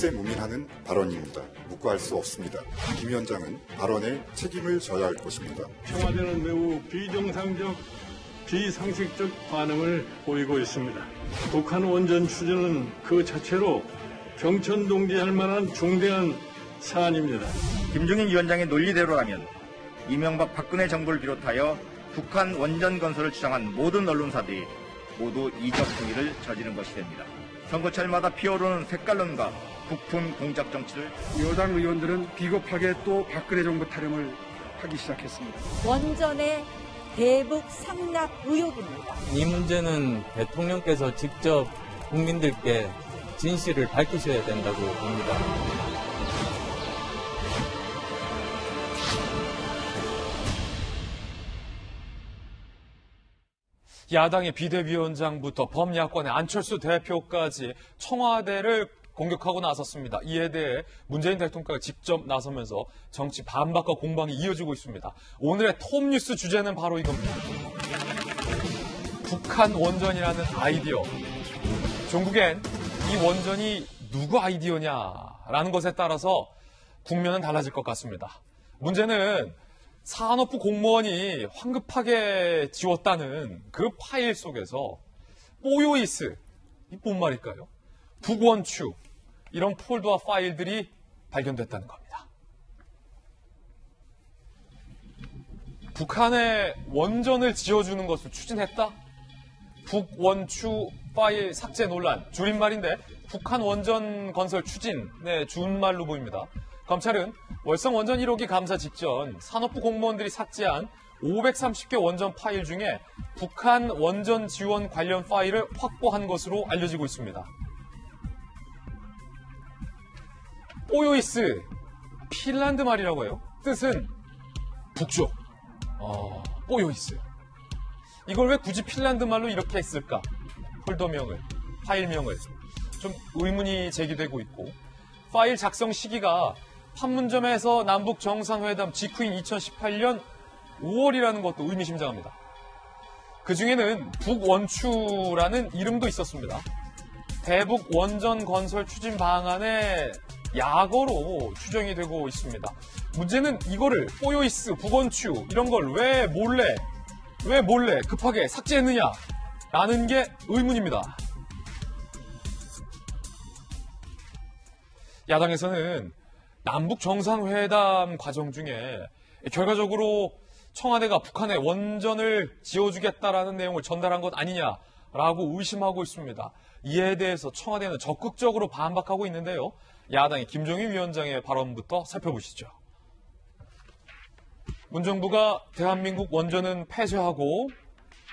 국세무민하는 발언입니다. 묵과할 수 없습니다. 김 위원장은 발언에 책임을 져야 할 것입니다. 청와대는 매우 비정상적, 비상식적 반응을 보이고 있습니다. 북한 원전 추진은 그 자체로 경천동지할 만한 중대한 사안입니다. 김종인 위원장의 논리대로라면 이명박 박근혜 정부를 비롯하여 북한 원전 건설을 주장한 모든 언론사들이 모두 이적 행위를 저지른 것이 됩니다. 선거철마다 피어오르는 색깔론과 북풍 공작 정치를 여당 의원들은 비겁하게 또 박근혜 정부 타령을 하기 시작했습니다. 원전의 대북 상납 의혹입니다. 이 문제는 대통령께서 직접 국민들께 진실을 밝히셔야 된다고 봅니다. 야당의 비대위원장부터 범야권의 안철수 대표까지 청와대를 공격하고 나섰습니다. 이에 대해 문재인 대통령가 직접 나서면서 정치 반박과 공방이 이어지고 있습니다. 오늘의 톱뉴스 주제는 바로 이겁니다. 북한 원전이라는 아이디어. 종국엔 이 원전이 누구 아이디어냐라는 것에 따라서 국면은 달라질 것 같습니다. 문제는 산업부 공무원이 황급하게 지웠다는 그 파일 속에서 뽀요이스, 이 뭔 말일까요? 북원추, 이런 폴더와 파일들이 발견됐다는 겁니다. 북한에 원전을 지어주는 것을 추진했다? 북원추 파일 삭제 논란, 줄임말인데 북한 원전 건설 추진의 준말로 보입니다. 검찰은 월성 원전 1호기 감사 직전 산업부 공무원들이 삭제한 530개 원전 파일 중에 북한 원전 지원 관련 파일을 확보한 것으로 알려지고 있습니다. 뽀요이스, 핀란드 말이라고 해요. 뜻은 북쪽. 뽀요이스. 이걸 왜 굳이 핀란드 말로 이렇게 했을까? 폴더명을, 파일명을. 좀 의문이 제기되고 있고, 파일 작성 시기가 판문점에서 남북 정상회담 직후인 2018년 5월이라는 것도 의미심장합니다. 그 중에는 북원추라는 이름도 있었습니다. 대북 원전 건설 추진 방안의 약어로 추정이 되고 있습니다. 문제는 이거를 뽀요이스, 북원추 이런 걸 왜 몰래 급하게 삭제했느냐라는 게 의문입니다. 야당에서는 남북 정상회담 과정 중에 결과적으로 청와대가 북한에 원전을 지어주겠다라는 내용을 전달한 것 아니냐라고 의심하고 있습니다. 이에 대해서 청와대는 적극적으로 반박하고 있는데요. 야당의 김종인 위원장의 발언부터 살펴보시죠. 문정부가 대한민국 원전은 폐쇄하고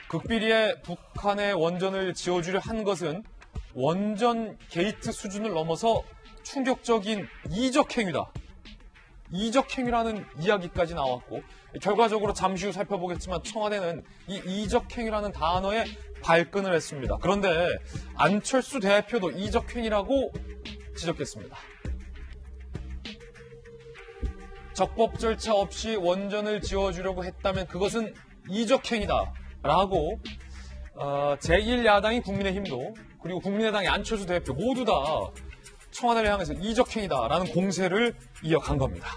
극비리에 북한의 원전을 지어주려 한 것은 원전 게이트 수준을 넘어서 충격적인 이적행위다. 이적행위라는 이야기까지 나왔고 결과적으로 잠시 후 살펴보겠지만 청와대는 이 이적행위라는 단어에 발끈을 했습니다. 그런데 안철수 대표도 이적행위라고 지적했습니다. 적법 절차 없이 원전을 지어주려고 했다면 그것은 이적행위다라고 제1야당인 국민의힘도 그리고 국민의당의 안철수 대표 모두 다 청와대를 향해서 이적행위다라는 공세를 이어간 겁니다.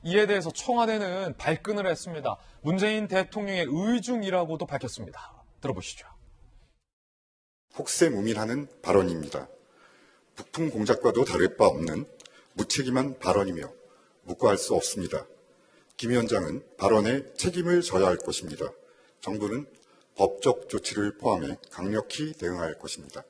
이에 대해서 청와대는 발끈을 했습니다. 문재인 대통령의 의중이라고도 밝혔습니다. 들어보시죠. 국세무민하는 발언입니다. 북풍 공작과도 다를 바 없는 무책임한 발언이며 묵과할 수 없습니다. 김 위원장은 발언에 책임을 져야 할 것입니다. 정부는 법적 조치를 포함해 강력히 대응할 것입니다.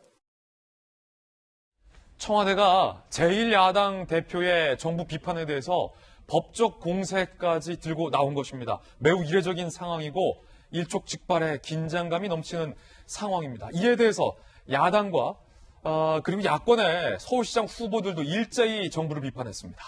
청와대가 제1야당 대표의 정부 비판에 대해서 법적 공세까지 들고 나온 것입니다. 매우 이례적인 상황이고 일촉즉발의 긴장감이 넘치는 상황입니다. 이에 대해서 야당과 그리고 야권의 서울시장 후보들도 일제히 정부를 비판했습니다.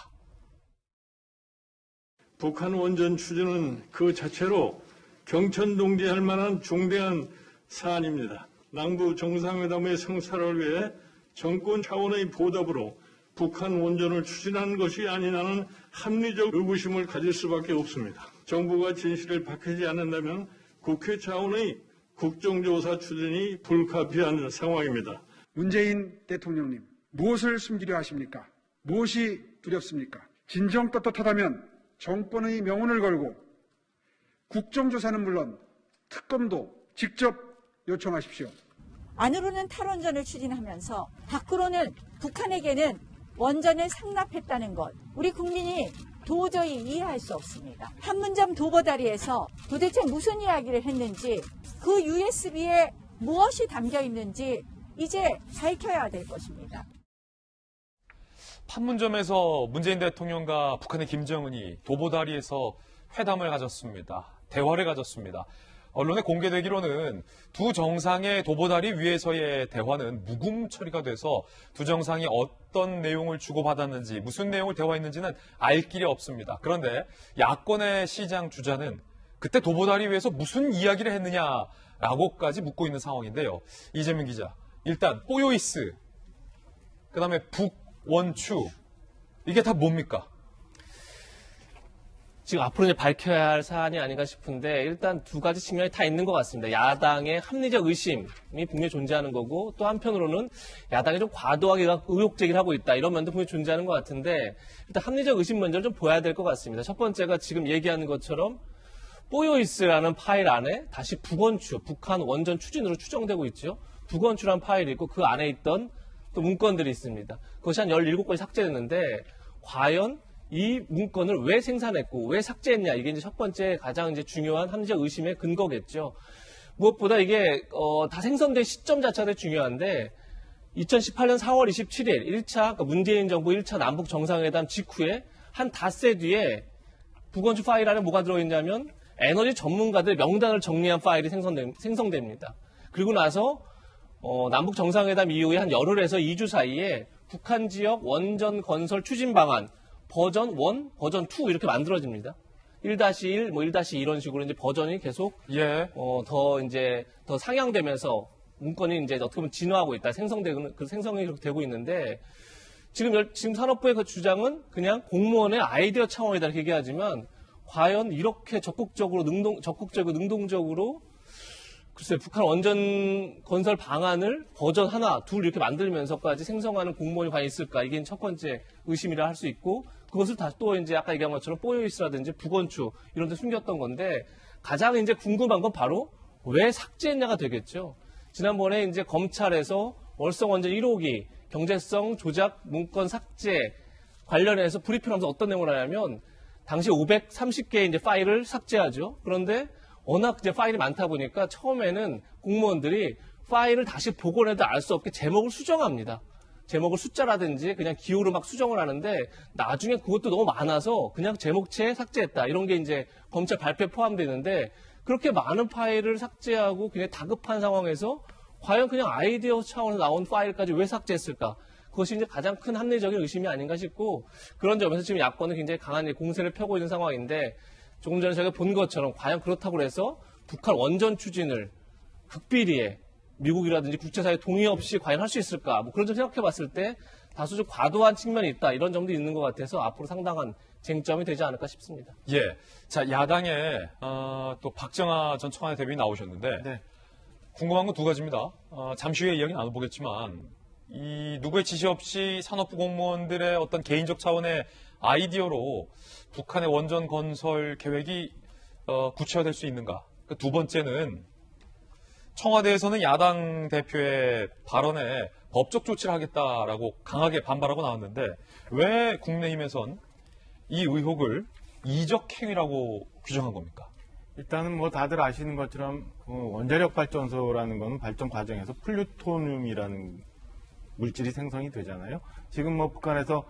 북한 원전 추진은 그 자체로 경천동지할 만한 중대한 사안입니다. 남북 정상회담의 성사를 위해 정권 차원의 보답으로 북한 원전을 추진한 것이 아니냐는 합리적 의구심을 가질 수밖에 없습니다. 정부가 진실을 밝히지 않는다면 국회 차원의 국정조사 추진이 불가피한 상황입니다. 문재인 대통령님, 무엇을 숨기려 하십니까? 무엇이 두렵습니까? 진정 떳떳하다면 정권의 명운을 걸고 국정조사는 물론 특검도 직접 요청하십시오. 안으로는 탈원전을 추진하면서 밖으로는 북한에게는 원전을 상납했다는 것, 우리 국민이 도저히 이해할 수 없습니다. 판문점 도보다리에서 도대체 무슨 이야기를 했는지, 그 USB에 무엇이 담겨 있는지 이제 밝혀야 될 것입니다. 판문점에서 문재인 대통령과 북한의 김정은이 도보다리에서 회담을 가졌습니다. 대화를 가졌습니다. 언론에 공개되기로는 두 정상의 도보다리 위에서의 대화는 묵음 처리가 돼서 두 정상이 어떤 내용을 주고받았는지, 무슨 내용을 대화했는지는 알 길이 없습니다. 그런데 야권의 시장 주자는 그때 도보다리 위에서 무슨 이야기를 했느냐라고까지 묻고 있는 상황인데요. 이재명 기자, 일단 뽀요이스, 그다음에 북원추, 이게 다 뭡니까? 지금 앞으로 이제 밝혀야 할 사안이 아닌가 싶은데, 일단 두 가지 측면이 다 있는 것 같습니다. 야당의 합리적 의심이 분명히 존재하는 거고, 또 한편으로는 야당이 좀 과도하게 의혹 제기를 하고 있다, 이런 면도 분명히 존재하는 것 같은데, 일단 합리적 의심 먼저 좀 보여야 될 것 같습니다. 첫 번째가 지금 얘기하는 것처럼 뽀요이스라는 파일 안에 다시 북원추, 북한 원전 추진으로 추정되고 있죠. 북원추라는 파일이 있고 그 안에 있던 또 문건들이 있습니다. 그것이 한 17건이 삭제됐는데, 과연 이 문건을 왜 생산했고 왜 삭제했냐, 이게 이제 첫 번째 가장 이제 중요한 합리적 의심의 근거겠죠. 무엇보다 이게 다 생성된 시점 자체가 중요한데, 2018년 4월 27일 1차 그러니까 문재인 정부 1차 남북 정상회담 직후에 한 닷새 뒤에 북원추 파일 안에 뭐가 들어있냐면 에너지 전문가들 명단을 정리한 파일이 생성됩니다. 그리고 나서 남북 정상회담 이후에 한 열흘에서 2주 사이에 북한 지역 원전 건설 추진 방안 버전 1, 버전 2 이렇게 만들어집니다. 1-1, 뭐 1-2 이런 식으로 이제 버전이 계속 더 상향되면서 문건이 이제 어떻게 보면 진화하고 있다, 생성이 그렇게 되고 있는데, 지금 산업부의 그 주장은 그냥 공무원의 아이디어 차원이다 이렇게 얘기하지만, 과연 이렇게 적극적으로 능동적으로 글쎄 북한 원전 건설 방안을 버전 하나, 둘 이렇게 만들면서까지 생성하는 공무원이 과연 있을까? 이게 첫 번째 의심이라 할 수 있고, 그것을 다시 또 이제 아까 얘기한 것처럼 뽀요이스라든지 북원추 이런 데 숨겼던 건데, 가장 이제 궁금한 건 바로 왜 삭제했냐가 되겠죠. 지난번에 이제 검찰에서 월성 원전 1호기 경제성 조작 문건 삭제 관련해서 브리핑하면서 어떤 내용을 하냐면, 당시 530개의 이제 파일을 삭제하죠. 그런데 워낙 이제 파일이 많다 보니까 처음에는 공무원들이 파일을 다시 복원해도 알 수 없게 제목을 수정합니다. 제목을 숫자라든지 그냥 기호로 막 수정을 하는데, 나중에 그것도 너무 많아서 그냥 제목체에 삭제했다, 이런 게 이제 검찰 발표에 포함되는데, 그렇게 많은 파일을 삭제하고 그냥 다급한 상황에서 과연 그냥 아이디어 차원에서 나온 파일까지 왜 삭제했을까? 그것이 이제 가장 큰 합리적인 의심이 아닌가 싶고, 그런 점에서 지금 야권은 굉장히 강한 공세를 펴고 있는 상황인데, 조금 전에 제가 본 것처럼 과연 그렇다고 해서 북한 원전 추진을 극비리에 미국이라든지 국제사회 동의 없이 과연 할 수 있을까? 뭐 그런 점 생각해 봤을 때 다소 좀 과도한 측면이 있다, 이런 점도 있는 것 같아서 앞으로 상당한 쟁점이 되지 않을까 싶습니다. 예. 자, 야당에 또 박정하 전 청와대 대변인이 나오셨는데, 네. 궁금한 건 두 가지입니다. 잠시 후에 이야기 나눠보겠지만, 이 누구의 지시 없이 산업부 공무원들의 어떤 개인적 차원의 아이디어로 북한의 원전 건설 계획이 구체화될 수 있는가? 두 번째는 청와대에서는 야당 대표의 발언에 법적 조치를 하겠다라고 강하게 반발하고 나왔는데, 왜 국민의힘에선 이 의혹을 이적행위라고 규정한 겁니까? 일단은 뭐 다들 아시는 것처럼 원자력 발전소라는 건 발전 과정에서 플루토늄이라는 물질이 생성이 되잖아요. 지금 뭐 북한에서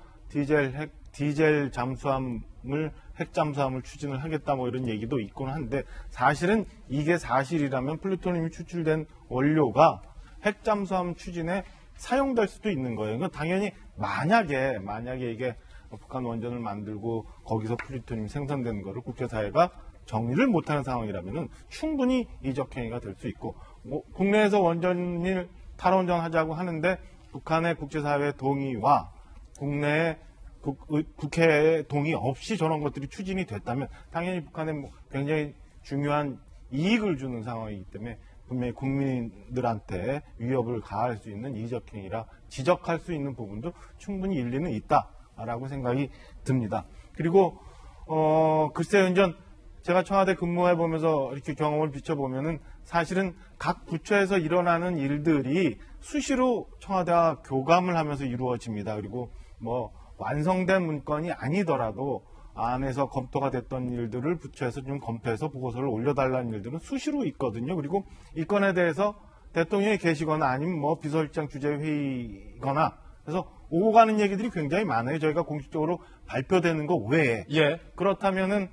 디젤 잠수함을 핵 잠수함을 추진을 하겠다 뭐 이런 얘기도 있곤 한데, 사실은 이게 사실이라면 플루토늄이 추출된 원료가 핵 잠수함 추진에 사용될 수도 있는 거예요. 그러니까 당연히 만약에 이게 북한 원전을 만들고 거기서 플루토늄이 생산되는 거를 국제사회가 정리를 못하는 상황이라면은 충분히 이적행위가 될 수 있고, 뭐 국내에서 원전을 탈원전 하자고 하는데 북한의 국제사회 동의와 국내의 국회의 동의 없이 저런 것들이 추진이 됐다면 당연히 북한에 굉장히 중요한 이익을 주는 상황이기 때문에 분명히 국민들한테 위협을 가할 수 있는 이적 행위라 지적할 수 있는 부분도 충분히 일리는 있다라고 생각이 듭니다. 그리고 글쎄요, 이제 제가 청와대 근무해 보면서 이렇게 경험을 비춰보면은 사실은 각 부처에서 일어나는 일들이 수시로 청와대와 교감을 하면서 이루어집니다. 그리고 뭐 완성된 문건이 아니더라도 안에서 검토가 됐던 일들을 부처에서 좀 검토해서 보고서를 올려달라는 일들은 수시로 있거든요. 그리고 이 건에 대해서 대통령이 계시거나 아니면 뭐 비서실장 주재회의거나 그래서 오고 가는 얘기들이 굉장히 많아요. 저희가 공식적으로 발표되는 거 외에. 예. 그렇다면은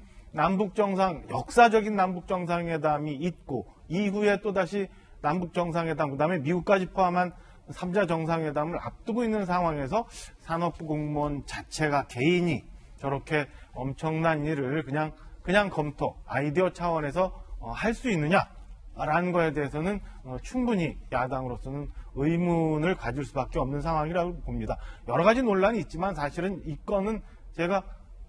역사적인 남북정상회담이 있고 이후에 또다시 남북정상회담, 그다음에 미국까지 포함한 3자 정상회담을 앞두고 있는 상황에서 산업부 공무원 자체가 개인이 저렇게 엄청난 일을 그냥 검토, 아이디어 차원에서 할 수 있느냐라는 거에 대해서는 충분히 야당으로서는 의문을 가질 수밖에 없는 상황이라고 봅니다. 여러 가지 논란이 있지만 사실은 이 건은 제가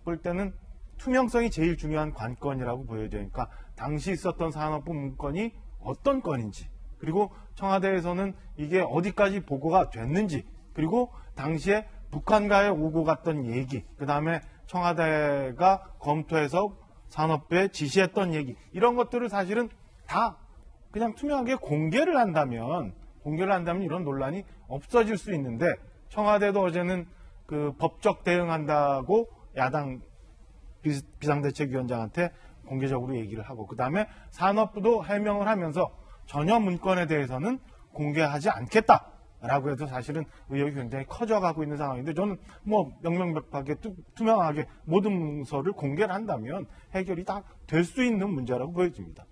볼 때는 투명성이 제일 중요한 관건이라고 보여져요. 그러니까 당시 있었던 산업부 문건이 어떤 건인지, 그리고 청와대에서는 이게 어디까지 보고가 됐는지, 그리고 당시에 북한과의 오고 갔던 얘기, 그 다음에 청와대가 검토해서 산업부에 지시했던 얘기, 이런 것들을 사실은 다 그냥 투명하게 공개를 한다면 이런 논란이 없어질 수 있는데, 청와대도 어제는 그 법적 대응한다고 야당 비상대책위원장한테 공개적으로 얘기를 하고, 그 다음에 산업부도 해명을 하면서 전혀 문건에 대해서는 공개하지 않겠다라고 해서 사실은 의혹이 굉장히 커져가고 있는 상황인데, 저는 뭐 명명백백하게 투명하게 모든 문서를 공개를 한다면 해결이 다 될 수 있는 문제라고 보여집니다.